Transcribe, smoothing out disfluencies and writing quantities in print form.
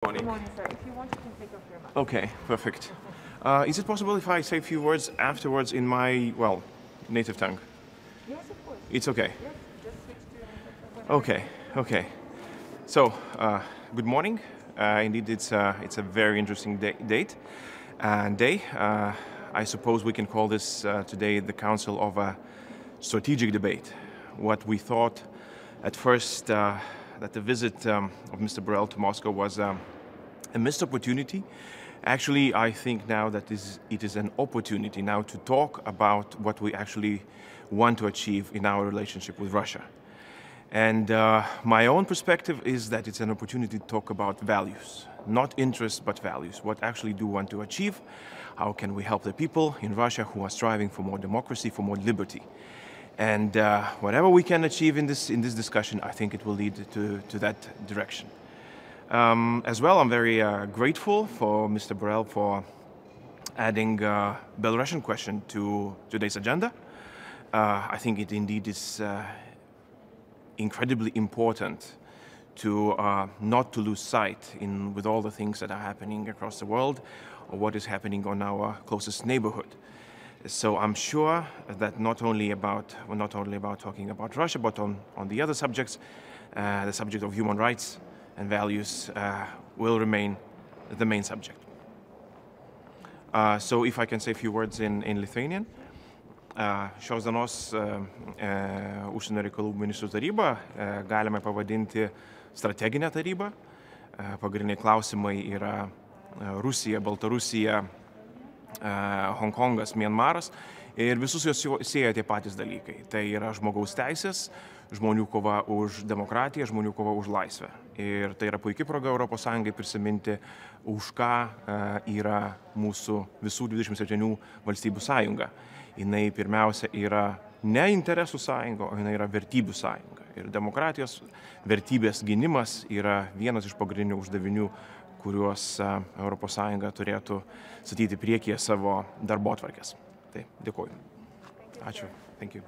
Good morning, sir. If you want, you can take off your mask. Okay, perfect. Is it possible if I say a few words afterwards in my, well, native tongue? Yes, of course. It's okay. Yes, just switch to whatever. Okay. So, good morning. Indeed, it's a very interesting day. I suppose we can call this today the council of a strategic debate. What we thought at first that the visit of Mr. Borrell to Moscow was a missed opportunity. Actually, I think now that it is an opportunity now to talk about what we actually want to achieve in our relationship with Russia. And my own perspective is that it's an opportunity to talk about values, not interests, but values. What actually do we want to achieve? How can we help the people in Russia who are striving for more democracy, for more liberty? And whatever we can achieve in this discussion, I think it will lead to that direction. As well, I'm very grateful for Mr. Borrell for adding Belarusian question to today's agenda. I think it indeed is incredibly important to not to lose sight with all the things that are happening across the world or what is happening on our closest neighborhood. So I'm sure that not only about talking about Russia, but on the other subjects, the subject of human rights and values will remain the main subject. So if I can say a few words in Lithuanian. Šios dienos Užsienio reikalų ministrų taryba galime pavadinti strateginę tarybą. Pagrindiniai klausimai yra Rusija, Baltarusija, Hongkongas, Mianmaras ir visus juos sieja tie patys dalykai. Tai yra žmogaus teisės, žmonių kova už demokratiją, žmonių kova už laisvę. Ir tai yra puikia proga ES prisiminti, už ką yra mūsų visų 27 valstybių sąjunga. Jinai pirmiausia yra ne interesų sąjunga, o jinai yra vertybių sąjunga. Ir demokratijos vertybės gynimas yra vienas iš pagrindinių uždavinių, kuriuos ES turėtų statyti priekyje savo darbotvarkės. Tai dėkoju. Ačiū. Thank you.